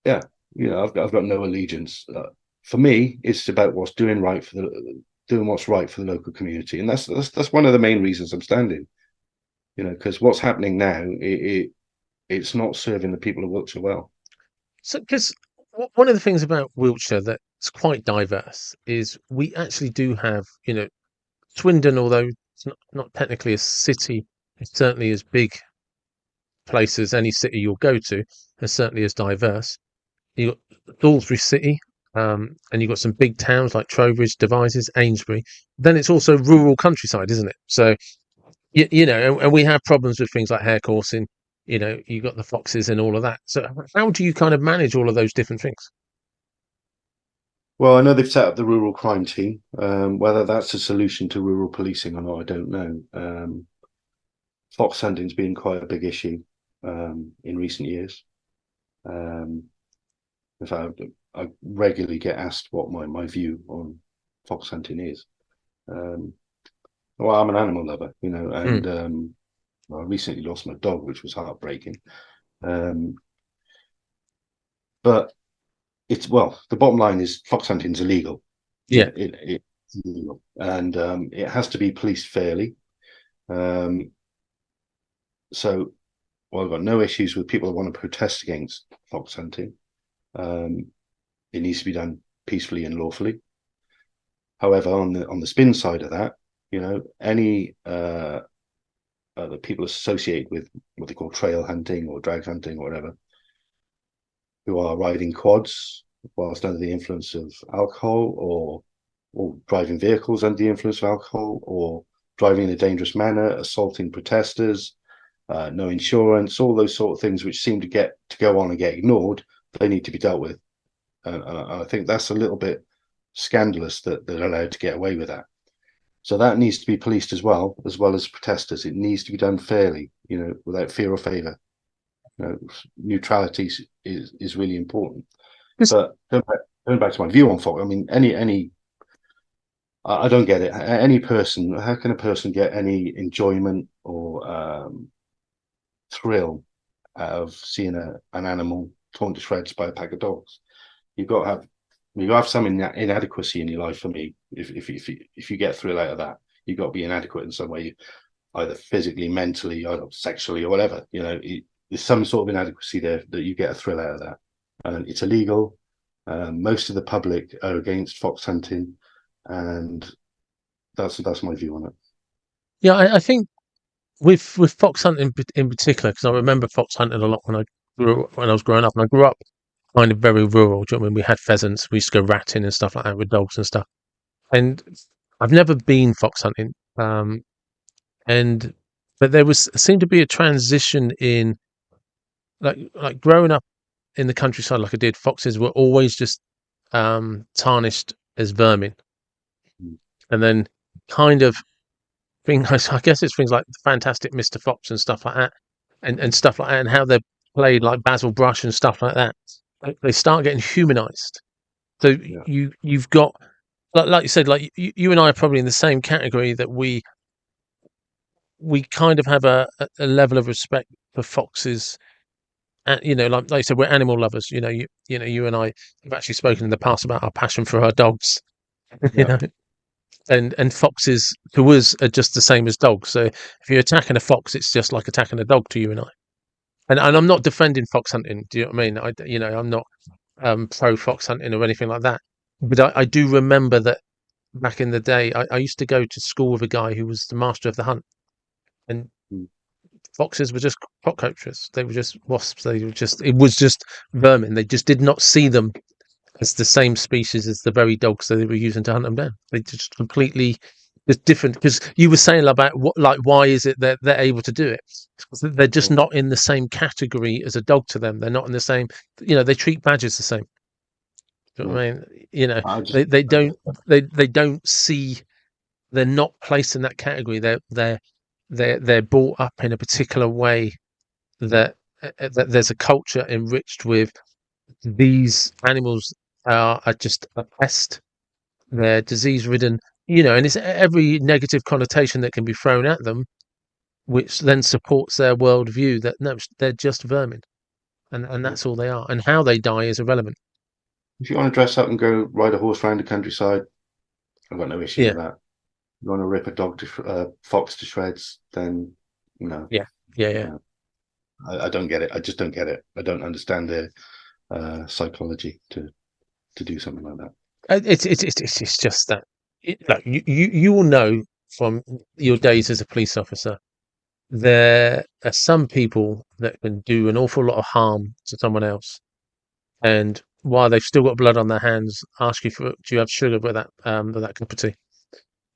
yeah, I've got no allegiance. for me, it's about doing what's right for the local community, and that's one of the main reasons I'm standing. Because what's happening now, it's not serving the people of Wiltshire well. So, because one of the things about Wiltshire that's quite diverse is we actually do have, Swindon, although it's not technically a city, it's certainly as big place as any city you'll go to, and certainly as diverse. You've got Salisbury City, and you've got some big towns like Trowbridge, Devizes, Amesbury. Then it's also rural countryside, isn't it? So, and we have problems with things like hare coursing. You've got the foxes and all of that. So, how do you kind of manage all of those different things? Well, I know they've set up the rural crime team. Whether that's a solution to rural policing or not, I don't know. Fox hunting's been quite a big issue in recent years. In fact, I regularly get asked what my view on fox hunting is. Well, I'm an animal lover, and Mm. I recently lost my dog, which was heartbreaking. But the bottom line is fox hunting is illegal. Yeah. It's illegal, and it has to be policed fairly. So, I've got no issues with people that want to protest against fox hunting. It needs to be done peacefully and lawfully. However, on the spin side of that, any the people associated with what they call trail hunting or drag hunting or whatever, who are riding quads whilst under the influence of alcohol, or driving vehicles under the influence of alcohol, or driving in a dangerous manner, assaulting protesters, no insurance, all those sort of things which seem to go on and get ignored, they need to be dealt with. And I think that's a little bit scandalous that they're allowed to get away with that. So that needs to be policed as well as protesters. It needs to be done fairly, without fear or favour. Neutrality is really important. Just, But going back to my view on fox, I mean, I don't get it. Any person, how can a person get any enjoyment or thrill out of seeing an animal torn to shreds by a pack of dogs? You've got to have some inadequacy in your life. For me, if you get thrill out of that, you've got to be inadequate in some way, either physically, mentally, or sexually, or whatever. There's some sort of inadequacy there that you get a thrill out of that, and it's illegal. Most of the public are against fox hunting, and that's my view on it. yeah, I think with fox hunting in particular, because I remember fox hunting a lot when I was growing up, and I grew up kind of very rural. Do you know what I mean? We had pheasants, we used to go ratting and stuff like that with dogs and stuff. And I've never been fox hunting, and but there seemed to be a transition in like growing up in the countryside like I did. Foxes were always just tarnished as vermin, Mm. and then kind of things. I guess it's things like Fantastic Mr. Fox and stuff like that, and stuff like that, and how they're played like Basil Brush and stuff like that. They start getting humanized. So Yeah. you've got like you said, like you and I are probably in the same category that we kind of have a level of respect for foxes. And, like you said, we're animal lovers. You and I have actually spoken in the past about our passion for our dogs. you Yeah. know, and foxes to us are just the same as dogs. So if you're attacking a fox, it's just like attacking a dog to you and I. And I'm not defending fox hunting. Do you know what I mean? I'm not pro fox hunting or anything like that. But I do remember that back in the day, I used to go to school with a guy who was the master of the hunt, and Mm. foxes were just cockroaches. They were just wasps. It was just vermin. They just did not see them as the same species as the very dogs that they were using to hunt them down. They just completely just different. Because you were saying about why is it that they're able to do it? Because they're just Yeah. not in the same category as a dog to them. They're not in the same. They treat badgers the same. Do you know Yeah. what I mean? They I don't they don't see. They're not placed in that category. They're brought up in a particular way that there's a culture enriched with these animals are just a pest. They're disease ridden, and it's every negative connotation that can be thrown at them, which then supports their worldview that no, they're just vermin, and Yeah. that's all they are. And how they die is irrelevant. if you want to dress up and go ride a horse around the countryside, I've got no issue Yeah, with that. You want to rip a fox to shreds, then no, yeah, yeah, yeah. no. I don't get it. I just don't get it. I don't understand their psychology to do something like that. It's just that like you will know from your days as a police officer. There are some people that can do an awful lot of harm to someone else, and while they've still got blood on their hands, ask you for do you have sugar with that cup of tea?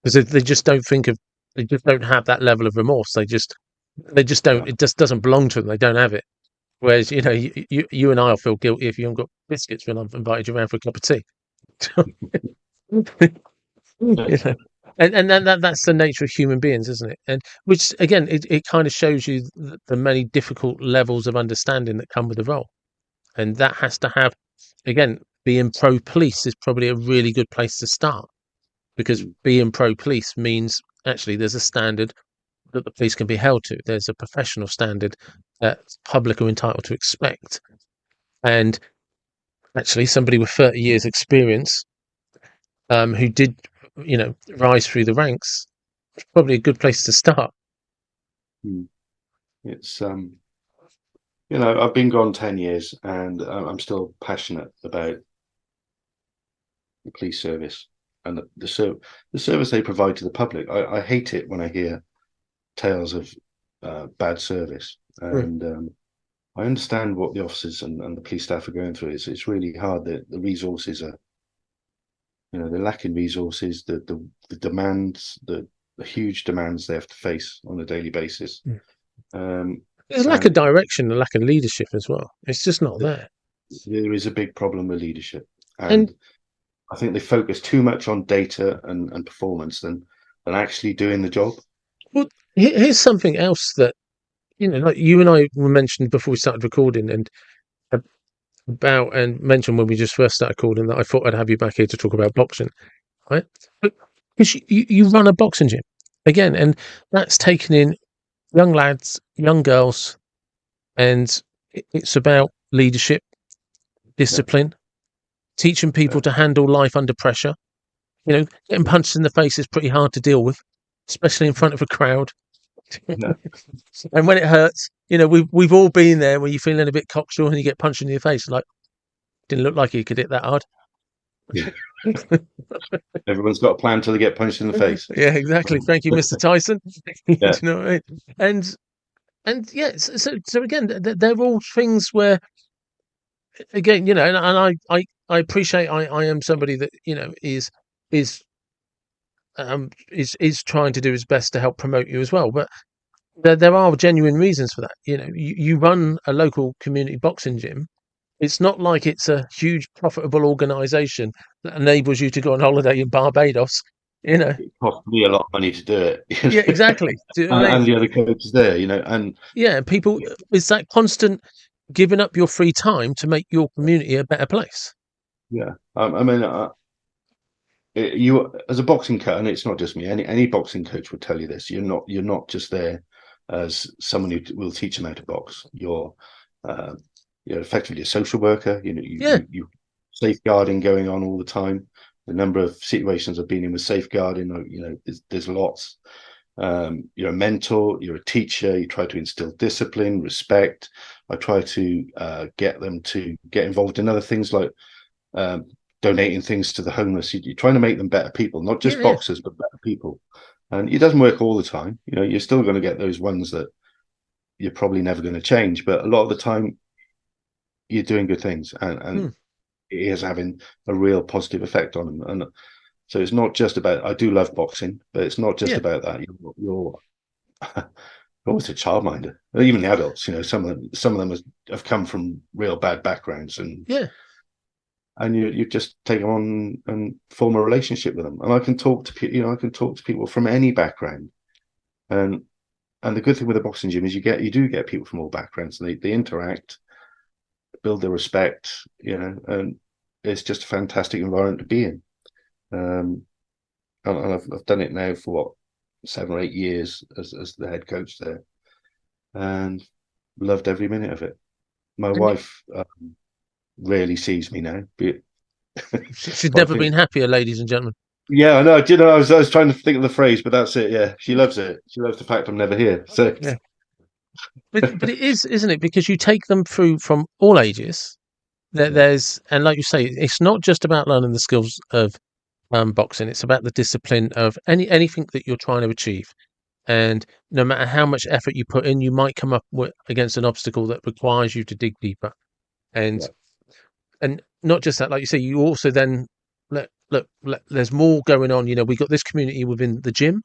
Because they just don't think of, they just don't have that level of remorse. They just don't. Yeah. It just doesn't belong to them. They don't have it. Whereas you and I'll feel guilty if you haven't got biscuits when I've invited you around for a cup of tea. You know, and that's the nature of human beings, isn't it? And which again, it kind of shows you the many difficult levels of understanding that come with the role, and that has to have, again, being pro police is probably a really good place to start, because Mm. being pro police means actually there's a standard that the police can be held to. There's a professional standard that public are entitled to expect, and actually somebody with 30 years experience, who did, rise through the ranks, probably a good place to start. Mm. It's I've been gone 10 years, and I'm still passionate about the police service and the service they provide to the public. I hate it when I hear tales of bad service, Mm. and I understand what the officers and the police staff are going through. It's really hard. The resources are, they're lacking resources. The demands, the huge demands they have to face on a daily basis. Mm. Um, There's a lack of and direction, a lack of leadership as well. It's just not there. there is a big problem with leadership, And and I think they focus too much on data and performance than actually doing the job. well, here's something else that, like you and I were mentioned before we started recording, and about and mentioned when we just first started recording, that I thought I'd have you back here to talk about boxing, right? But because you run a boxing gym again, and that's taken in young lads, young girls, and it's about leadership, Yeah, discipline, teaching people yeah, to handle life under pressure. Getting punched in the face is pretty hard to deal with, especially in front of a crowd. yeah. And when it hurts, we've all been there when you're feeling a bit cocksure and you get punched in your face. Like, didn't look like you could hit that hard. Yeah. Everyone's got a plan till they get punched in the face. Yeah, exactly. Thank you, Mr. Tyson. Do you Yeah, know what I mean? And yeah, so again, they're all things where, again, and I appreciate, I am somebody that is is trying to do his best to help promote you as well, but there are genuine reasons for that. You run a local community boxing gym. It's not like it's a huge profitable organization that enables you to go on holiday in Barbados. You know, it cost me a lot of money to do it, yeah, exactly. Do you know what I mean? and the other coaches there, and Yeah, people, it's that constant giving up your free time to make your community a better place. yeah. I mean, you as a boxing coach, and it's not just me. Any boxing coach would tell you this. You're not just there as someone who will teach them how to box. Uh, you're effectively a social worker. Yeah, You safeguarding going on all the time. The number of situations I've been in with safeguarding, there's lots. You're a mentor, you're a teacher, you try to instill discipline, respect. I try to get them to get involved in other things like um, donating things to the homeless. You're trying to make them better people, not just yeah, boxers, but better people. And it doesn't work all the time. You're still going to get those ones that you're probably never going to change, but a lot of the time you're doing good things, and hmm, it is having a real positive effect on them. And so it's not just about. I do love boxing, but it's not just yeah, about that. You're always a childminder. Even the adults, some of them have come from real bad backgrounds, and yeah. you just take them on and form a relationship with them. And I can talk to I can talk to people from any background, and the good thing with the boxing gym is you do get people from all backgrounds, and they interact, build their respect, and it's just a fantastic environment to be in. Um, and I've done it now for what 7 or 8 years as the head coach there, and loved every minute of it. My And wife rarely sees me now, She's But I never think, been happier, ladies and gentlemen. yeah, I know. Do you know, I was trying to think of the phrase, but that's it. Yeah, she loves it. She loves the fact I'm never here. So Yeah, but it is, isn't it? Because you take them through from all ages. yeah, There's, and like you say, it's not just about learning the skills of boxing. It's about the discipline of anything that you're trying to achieve. And no matter how much effort you put in, you might come up against an obstacle that requires you to dig deeper. And yeah, and not just that, like you say, you also then look. There's more going on. We got this community within the gym,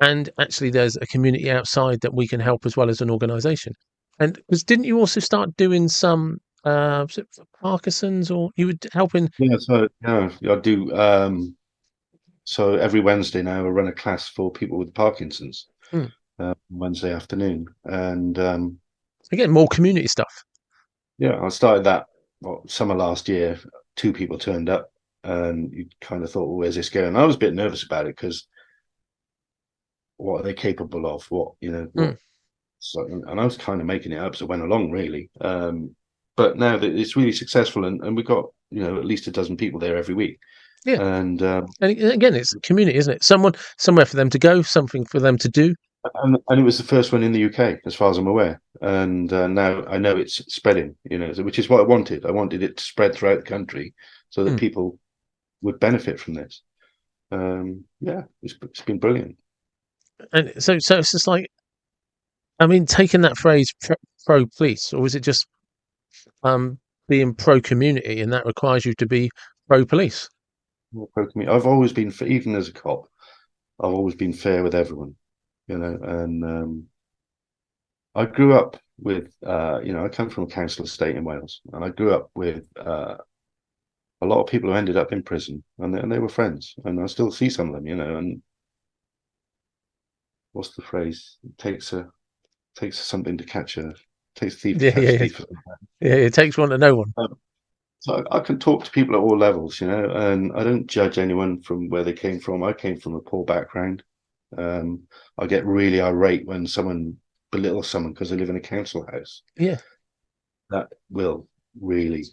and actually, there's a community outside that we can help as well as an organisation. And because didn't you also start doing some was it for Parkinson's, or you were helping? yeah. So yeah, I do. So every Wednesday now, I run a class for people with Parkinson's. Hmm, Wednesday afternoon, and again, more community stuff. yeah, I started that summer last year. Two people turned up, and you kind of thought, well, "Where's this going?" I was a bit nervous about it because what are they capable of? What Hmm, what? So, and I was kind of making it up as it went along, really. But now that it's really successful, and we've got at least a dozen people there every week, yeah, and and again, it's community, isn't it? Somewhere for them to go, something for them to do. and it was the first one in the UK, as far as I'm aware. And now I know it's spreading, which is what I wanted. I wanted it to spread throughout the country so that Hmm. people would benefit from this. Yeah, it's been brilliant. And so it's just like, I mean, taking that phrase pro police, or is it just um being pro community, and that requires you to be pro police? I've always been, even as a cop, I've always been fair with everyone, and I grew up with, I come from a council estate in Wales, and I grew up with a lot of people who ended up in prison, and they were friends, and I still see some of them, and what's the phrase? It takes something to catch a takes a thief to Yeah, catch yeah, a yeah. thief. Yeah, it takes one to know one. So I can talk to people at all levels, and I don't judge anyone from where they came from. I came from a poor background. Um, I get really irate when someone belittles someone because they live in a council house. Yeah. That will really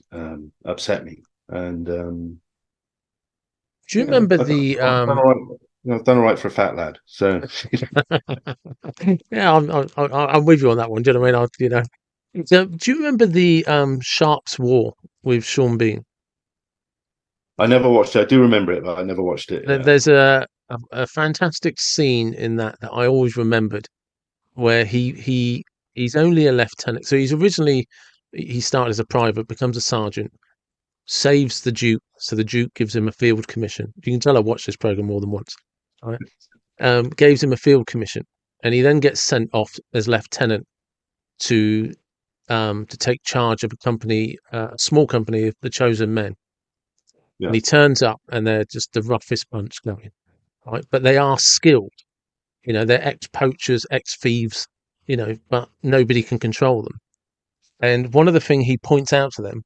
upset me. And Do you remember the I've done all right. I've done all right for a fat lad. So Yeah, I'm with you on that one. Do you know what I mean? So, do you remember the Sharps War with Sean Bean? I never watched it. I do remember it, but I never watched it. Yeah, There's a fantastic scene in that I always remembered, where he's only a lieutenant. So he started as a private, becomes a sergeant, saves the Duke, so the Duke gives him a field commission. You can tell I watched this program more than once. Right? Gives him a field commission, and he then gets sent off as lieutenant to to take charge of a company, a small company of the chosen men. And yeah, he turns up, and they're just the roughest bunch going, right? But they are skilled. They're ex poachers, ex thieves. But nobody can control them. And one of the things he points out to them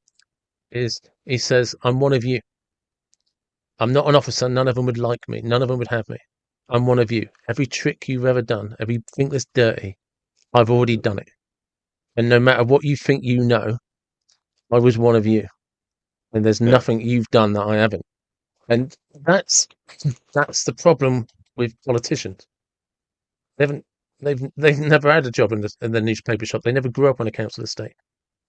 is he says, "I'm one of you. I'm not an officer. None of them would like me. None of them would have me. I'm one of you. Every trick you've ever done, everything that's dirty, I've already done it. And no matter what you think you know, I was one of you. And there's yeah, nothing you've done that I haven't." And that's the problem with politicians. They haven't they've never had a job in the newspaper shop. They never grew up on a council estate.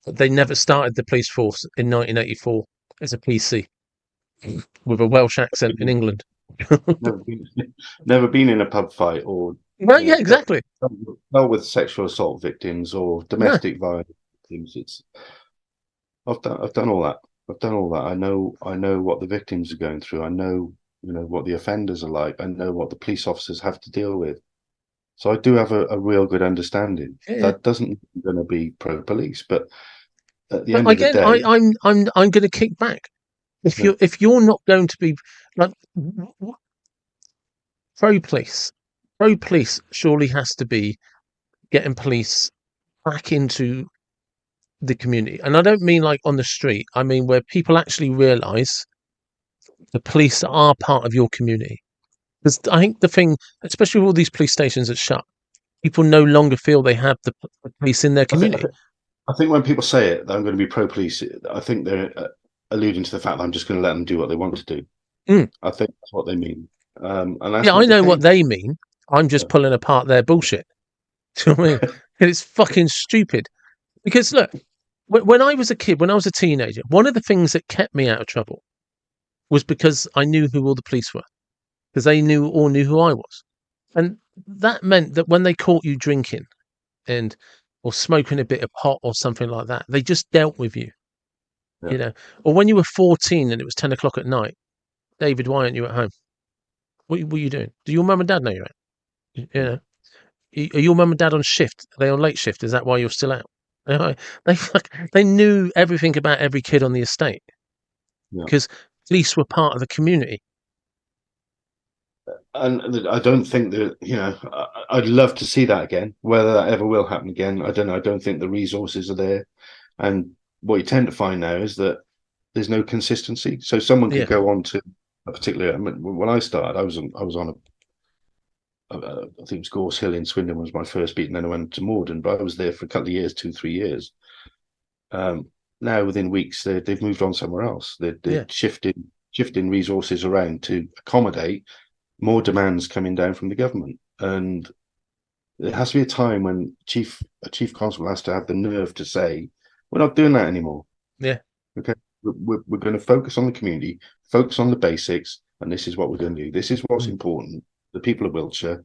They never started the police force in 1984 as a PC with a Welsh accent in England. never been, never been in a pub fight or Well, you yeah, know dealt, exactly. dealt with sexual assault victims or No, domestic violence victims. I've done all that. I've done all that. I know what the victims are going through. I know what the offenders are like. I know what the police officers have to deal with. So I do have a real good understanding. yeah. That doesn't mean I'm going to be pro police, but at the But end of the again, day, I'm going to kick back. If yeah, you're not going to be like pro police, pro police surely has to be getting police back into the community. And I don't mean like on the street. I mean where people actually realise the police are part of your community. Because I think the thing, especially with all these police stations that shut, people no longer feel they have the police in their I think community. I think when people say it, that I'm going to be pro police. I think alluding to the fact that I'm just going to let them do what they want to do. Mm. I think that's what they mean. And that's Yeah, not I the know what case. they mean. I'm just pulling apart their bullshit. Do you know what I mean? And it's fucking stupid. Because look, when I was a kid, when I was a teenager, one of the things that kept me out of trouble was because I knew who all the police were, because they all knew who I was, and that meant that when they caught you drinking and or smoking a bit of pot or something like that, they just dealt with you, Yeah. you know. Or when you were 14 and it was 10 o'clock at night, David, why aren't you at home? What are you doing? Do your mum and dad know you're out? You know, are your mum and dad on shift? Are they on late shift? Is that why you're still out? They they knew everything about every kid on the estate Yeah. because police were part of the community. And I don't think that, I'd love to see that again. Whether that ever will happen again, I don't know. I don't think the resources are there. And what you tend to find now is that there's no consistency. So someone could Yeah, go on to a particular. I mean, when I started, I was on I think it was Gorse Hill in Swindon was my first beat, and then I went to Morden. But I was there for a couple of years, 2, 3 years. Now within weeks, they've moved on somewhere else. They're yeah. shifting resources around to accommodate more demands coming down from the government. And there has to be a time when a chief constable has to have the nerve to say, "We're not doing that anymore. Yeah. Okay, we're going to focus on the community, focus on the basics, and this is what we're going to do. This is what's Mm. important. The people of Wiltshire.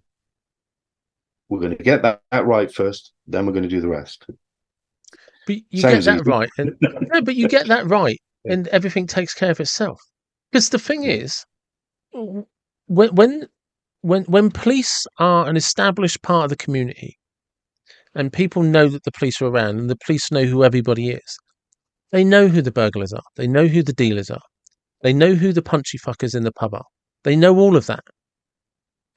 We're going to get that right first, then we're going to do the rest." But you get Sounds that easy. right, and no, but you get that right, Yeah. and everything takes care of itself. Because the thing Yeah. is, when when when police are an established part of the community, and people know that the police are around, and the police know who everybody is, they know who the burglars are, they know who the dealers are, they know who the punchy fuckers in the pub are. They know all of that,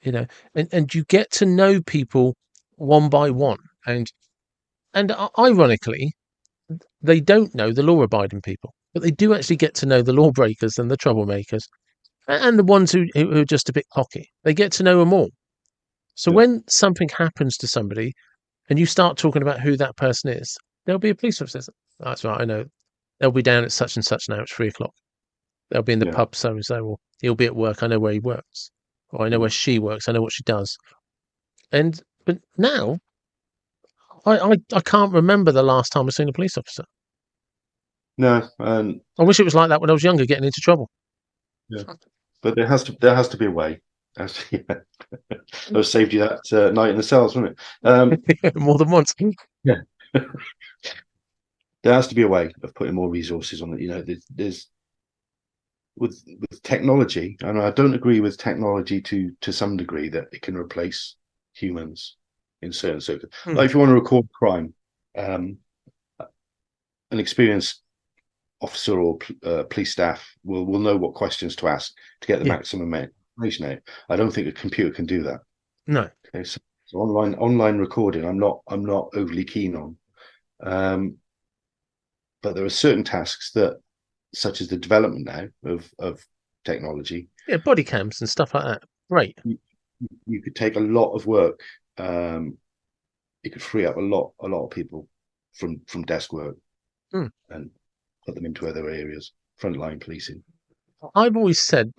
you know, and you get to know people one by one, and ironically, they don't know the law-abiding people, but they do actually get to know the lawbreakers and the troublemakers and the ones who are just a bit cocky. They get to know them all. So Yeah. when something happens to somebody and you start talking about who that person is, there'll be a police officer. That's right, I know. They'll be down at such and such now. It's 3 o'clock. They'll be in the Yeah. pub so and so, or he'll be at work. I know where he works, or I know where she works. I know what she does. And but now I can't remember the last time I've seen a police officer. No, and I wish it was like that when I was younger, getting into trouble. yeah, but there has to be a way. Yeah. That saved you that night in the cells, wouldn't it? More than once. Yeah. There has to be a way of putting more resources on it. There's with technology, and I don't agree with technology to some degree that it can replace humans in certain circumstances. Hmm. Like if you want to record crime, um, an experienced officer or police staff will know what questions to ask to get the Yeah. maximum information out. I don't think a computer can do that. No. Okay, so online recording, I'm not overly keen on. But there are certain tasks that, such as the development now of technology, Yeah, body cams and stuff like that. Great. you could take a lot of work. You could free up a lot of people from desk work Hmm. and put them into other areas, frontline policing. I've always said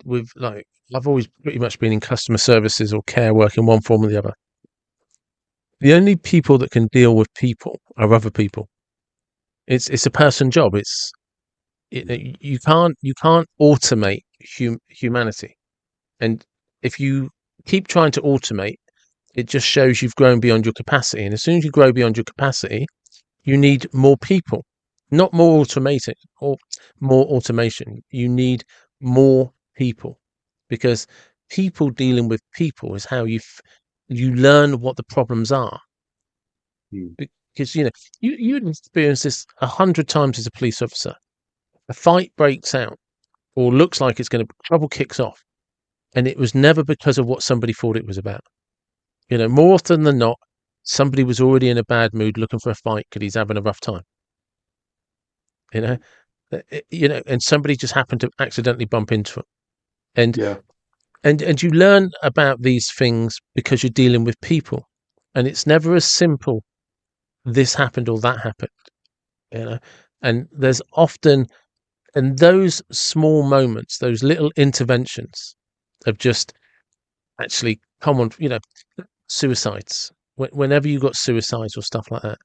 I've always pretty much been in customer services or care work in one form or the other. The only people that can deal with people are other people. It's a person job. You can't automate humanity. And if you keep trying to automate, it just shows you've grown beyond your capacity. And as soon as you grow beyond your capacity, you need more people, not more automating or more automation. You need more people because people dealing with people is how you learn what the problems are. Hmm. Because you'd experience this 100 times as a police officer. A fight breaks out or looks like it's going to trouble kicks off, and it was never because of what somebody thought it was about. More often than not, somebody was already in a bad mood looking for a fight because he's having a rough time. You know, and somebody just happened to accidentally bump into it, and Yeah, and you learn about these things because you're dealing with people, and it's never as simple. This happened or that happened, you know, and there's often And those small moments, those little interventions of just actually common, suicides. Whenever you got suicides or stuff like that,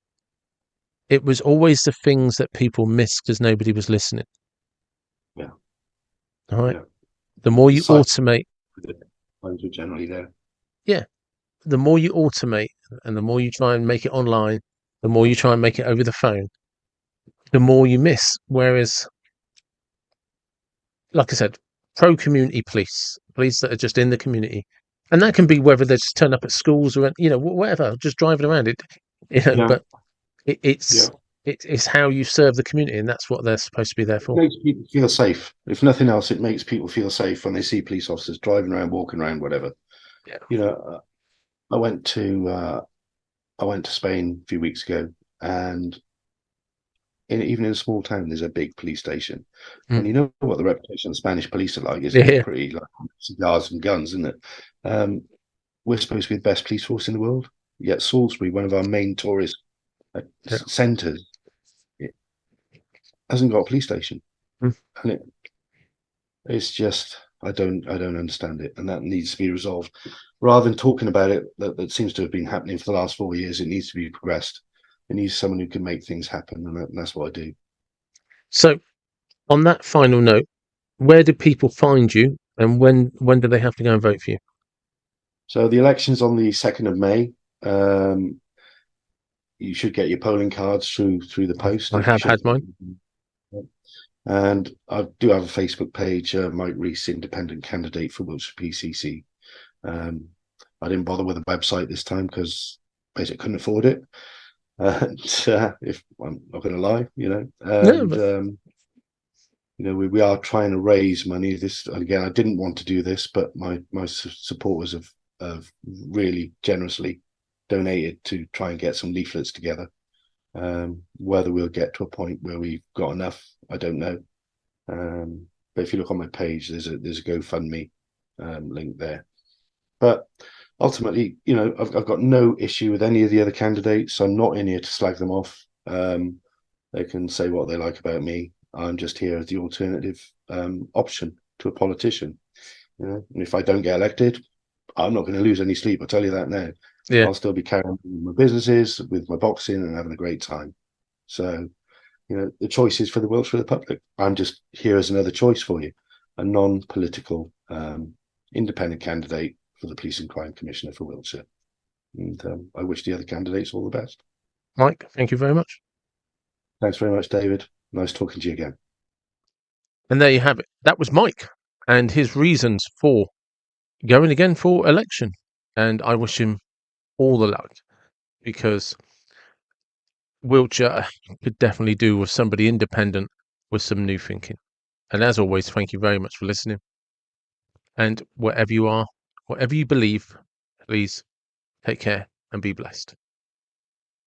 it was always the things that people missed because nobody was listening. Yeah. All right. Yeah. The more The you signs automate, were generally there. the more you automate and the more you try and make it online, the more you try and make it over the phone, the more you miss. Whereas, like I said, pro community police that are just in the community, and that can be whether they just turn up at schools or whatever, just driving around it, Yeah. But it's Yeah. it's how you serve the community, and that's what they're supposed to be there It for. makes people feel safe. If nothing else, it makes people feel safe when they see police officers driving around, walking around, whatever. Yeah. You know, I went to Spain a few weeks ago, and even in a small town, there's a big police station. And Mm. you know what the reputation of Spanish police are like, isn't it? Yeah, Pretty like cigars and guns, isn't it? Um, we're supposed to be the best police force in the world. Yet Salisbury, one of our main tourist yeah. centres, it hasn't got a police station, Mm. and it's just I don't understand it, and that needs to be resolved. Rather than talking about it, that seems to have been happening for the last 4 years. It needs to be progressed. It needs someone who can make things happen, and that's what I do. So, on that final note, where do people find you, and when do they have to go and vote for you? So the election's on the 2nd of May. Um, you should get your polling cards through the post. I If you have should, had mine. and I do have a Facebook page, Mike Rees, independent candidate for Wiltshire PCC. I didn't bother with a website this time because basically couldn't afford it. And if I'm not going to lie, No, and but we are trying to raise money. This again, I didn't want to do this, but my supporters have really generously donated to try and get some leaflets together. Whether we'll get to a point where we've got enough, I don't know. But if you look on my page, there's a GoFundMe link there. But ultimately, I've got no issue with any of the other candidates. I'm not in here to slag them off. They can say what they like about me. I'm just here as the alternative option to a politician. And if I don't get elected, I'm not going to lose any sleep. I'll tell you that now. yeah, I'll still be carrying on with my businesses, with my boxing, and having a great time. So, the choice is for the Wiltshire Republic. I'm just here as another choice for you, a non-political, independent candidate for the Police and Crime Commissioner for Wiltshire. And I wish the other candidates all the best. Mike, thank you very much. Thanks very much, David. Nice talking to you again. And there you have it. That was Mike and his reasons for going again for election. And I wish him all the luck because Wiltshire could definitely do with somebody independent with some new thinking. And as always, thank you very much for listening. And wherever you are, whatever you believe, please take care and be blessed.